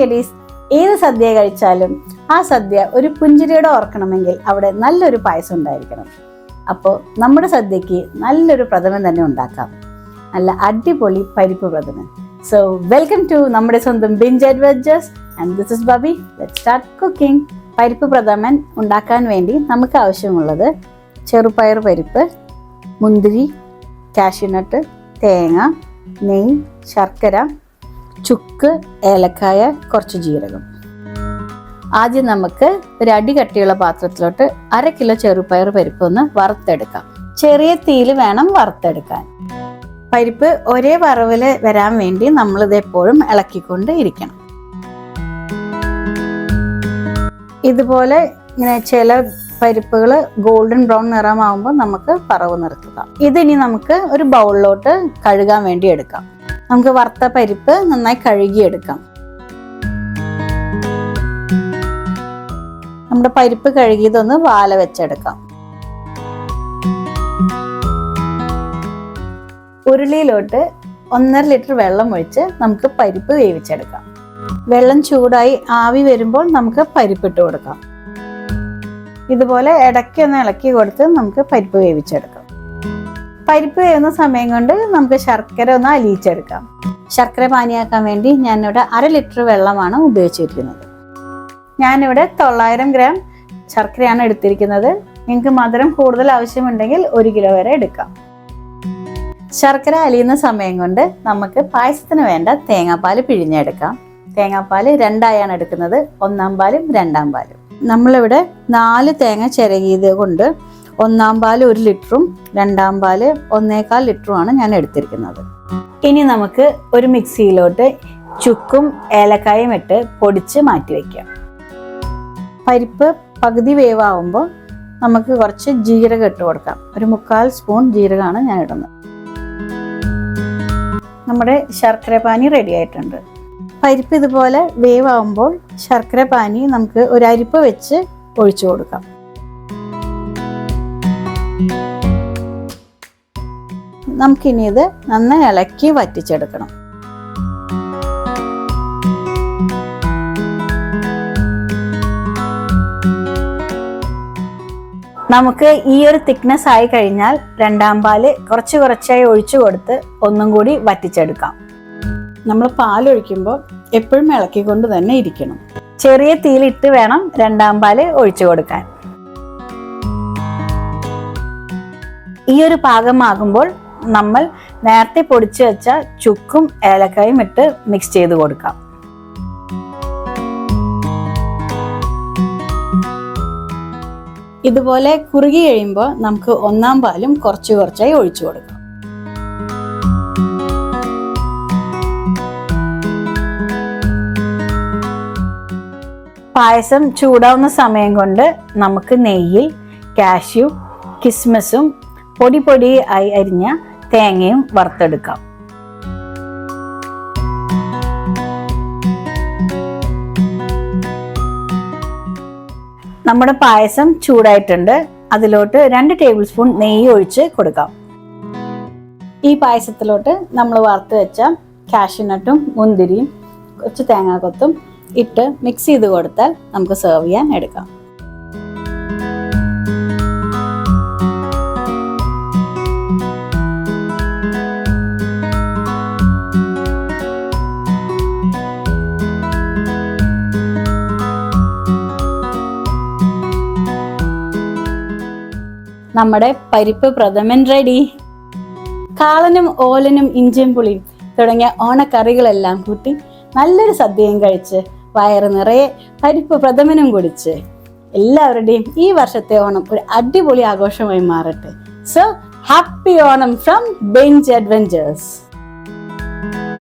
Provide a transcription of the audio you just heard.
ഗഡീസ്, ഏത് സദ്യ കഴിച്ചാലും ആ സദ്യ ഒരു പുഞ്ചിരിയോടെ ഓർക്കണമെങ്കിൽ അവിടെ നല്ലൊരു പായസം ഉണ്ടായിരിക്കണം. അപ്പോൾ നമ്മുടെ സദ്യക്ക് നല്ലൊരു പ്രഥമൻ തന്നെ ഉണ്ടാക്കാം, നല്ല അടിപൊളി പരിപ്പ് പ്രഥമൻ. സോ വെൽക്കം ടു നമ്മുടെ സ്വന്തം binge adventures and this is Babi. Let's start cooking. പരിപ്പ് പ്രഥമൻ ഉണ്ടാക്കാൻ വേണ്ടി നമുക്ക് ആവശ്യമുള്ളത് ചെറുപയർ പരിപ്പ്, മുന്തിരി, കാഷ്യൂനട്ട്, തേങ്ങ, നെയ്യ്, ശർക്കര, ചുക്ക്, ഏലക്കായ, കുറച്ച് ജീരകം. ആദ്യം നമുക്ക് ഒരു അടി കട്ടിയുള്ള പാത്രത്തിലോട്ട് 1/2 കിലോ ചെറുപയർ പരിപ്പ് ഒന്ന് വറുത്തെടുക്കാം. ചെറിയ തീയിൽ വേണം വറുത്തെടുക്കാൻ. പരിപ്പ് ഒരേ വറവിൽ വരാൻ വേണ്ടി നമ്മളിത് എപ്പോഴും ഇളക്കിക്കൊണ്ട് ഇരിക്കണം. ഇതുപോലെ ഇങ്ങനെ ചില പരിപ്പുകൾ ഗോൾഡൻ ബ്രൗൺ നിറമാകുമ്പോൾ നമുക്ക് വറവ് നിർത്തുക. ഇതിനി നമുക്ക് ഒരു ബൗളിലോട്ട് കഴുകാൻ വേണ്ടി എടുക്കാം. നമുക്ക് വറുത്ത പരിപ്പ് നന്നായി കഴുകിയെടുക്കാം. നമ്മുടെ പരിപ്പ് കഴുകിയതൊന്ന് വാല വെച്ചെടുക്കാം. ഉരുളിയിലോട്ട് 1.5 ലിറ്റർ വെള്ളം ഒഴിച്ച് നമുക്ക് പരിപ്പ് വേവിച്ചെടുക്കാം. വെള്ളം ചൂടായി ആവി വരുമ്പോൾ നമുക്ക് പരിപ്പിട്ട് കൊടുക്കാം. ഇതുപോലെ ഇടയ്ക്ക് ഒന്ന് ഇളക്കി കൊടുത്ത് നമുക്ക് പരിപ്പ് വേവിച്ചെടുക്കാം. പരിപ്പ് വേവുന്ന സമയം കൊണ്ട് നമുക്ക് ശർക്കര ഒന്ന് അലിയിച്ചെടുക്കാം. ശർക്കര പാനിയാക്കാൻ വേണ്ടി ഞാനിവിടെ 1/2 ലിറ്റർ വെള്ളമാണ് ഉപയോഗിച്ചിരിക്കുന്നത്. ഞാനിവിടെ 900 ഗ്രാം ശർക്കരയാണ് എടുത്തിരിക്കുന്നത്. നിങ്ങൾക്ക് മധുരം കൂടുതൽ ആവശ്യമുണ്ടെങ്കിൽ 1 കിലോ വരെ എടുക്കാം. ശർക്കര അലിയുന്ന സമയം കൊണ്ട് നമുക്ക് പായസത്തിന് വേണ്ട തേങ്ങാപ്പാൽ പിഴിഞ്ഞെടുക്കാം. തേങ്ങാപ്പാൽ 2ആയാണ് എടുക്കുന്നത്, 1-ാം പാലും 2-ാം പാലും. നമ്മളിവിടെ 4 തേങ്ങ ചിരകിയത് കൊണ്ട് 1-ാം പാല് 1 ലിറ്ററും 2-ാം പാല് 1.25 ലിറ്ററുമാണ് ഞാൻ എടുത്തിരിക്കുന്നത്. ഇനി നമുക്ക് ഒരു മിക്സിയിലോട്ട് ചുക്കും ഏലക്കായും ഇട്ട് പൊടിച്ച് മാറ്റി വയ്ക്കാം. പരിപ്പ് പകുതി വേവാകുമ്പോൾ നമുക്ക് കുറച്ച് ജീരകം ഇട്ട് കൊടുക്കാം. ഒരു 1/4 സ്പൂൺ ജീരകമാണ് ഞാൻ ഇടുന്നത്. നമ്മുടെ ശർക്കര പാനി റെഡി ആയിട്ടുണ്ട്. പരിപ്പ് ഇതുപോലെ വേവാകുമ്പോൾ ശർക്കര പാനി നമുക്ക് ഒരു അരിപ്പ വെച്ച് ഒഴിച്ചു കൊടുക്കാം. നമുക്കിനി ഇത് നന്നായി ഇളക്കി വറ്റിച്ചെടുക്കണം. നമുക്ക് ഈ ഒരു തിക്നെസ് ആയി കഴിഞ്ഞാൽ 2-ാം പാല് കുറച്ചായി ഒഴിച്ചു കൊടുത്ത് ഒന്നും കൂടി വറ്റിച്ചെടുക്കാം. നമ്മൾ പാലൊഴിക്കുമ്പോൾ എപ്പോഴും ഇളക്കിക്കൊണ്ട് തന്നെ ഇരിക്കണം. ചെറിയ തീയിലിട്ട് വേണം 2-ാം പാല് ഒഴിച്ചു കൊടുക്കാൻ. ഈ ഒരു പാകമാകുമ്പോൾ നമ്മൾ നേരത്തെ പൊടിച്ചു വെച്ച ചുക്കും ഏലക്കായും ഇട്ട് മിക്സ് ചെയ്ത് കൊടുക്കാം. ഇതുപോലെ കുറുകി കഴിയുമ്പോൾ നമുക്ക് 1-ാം പാലും കുറച്ചായി ഒഴിച്ചു കൊടുക്കാം. പായസം ചൂടാവുന്ന സമയം കൊണ്ട് നമുക്ക് നെയ്യിൽ കാഷ്യൂ, കിസ്മിസും പൊടി ആയി അരിഞ്ഞ തേങ്ങയും വറുത്തെടുക്കാം. നമ്മുടെ പായസം ചൂടായിട്ടുണ്ട്. അതിലോട്ട് 2 ടേബിൾ സ്പൂൺ നെയ്യ് ഒഴിച്ച് കൊടുക്കാം. ഈ പായസത്തിലോട്ട് നമ്മൾ വറുത്ത് വെച്ച കാഷ്യൂനട്ടും മുന്തിരിയും കുറച്ച് തേങ്ങാക്കൊത്തും ഇട്ട് മിക്സ് ചെയ്ത് കൊടുത്താൽ നമുക്ക് സെർവ് ചെയ്യാൻ എടുക്കാം. നമ്മുടെ പരിപ്പ് പ്രഥമൻ റെഡി. കാളനും ഓലനും ഇഞ്ചിയും പുളിയും തുടങ്ങിയ ഓണക്കറികളെല്ലാം കൂട്ടി നല്ലൊരു സദ്യയും കഴിച്ച് വയറ് നിറയെ പരിപ്പ് പ്രഥമനും കുടിച്ച് എല്ലാവരുടെയും ഈ വർഷത്തെ ഓണം ഒരു അടിപൊളി ആഘോഷമായി മാറട്ടെ. So happy Onam from ബിഞ്ച് adventures.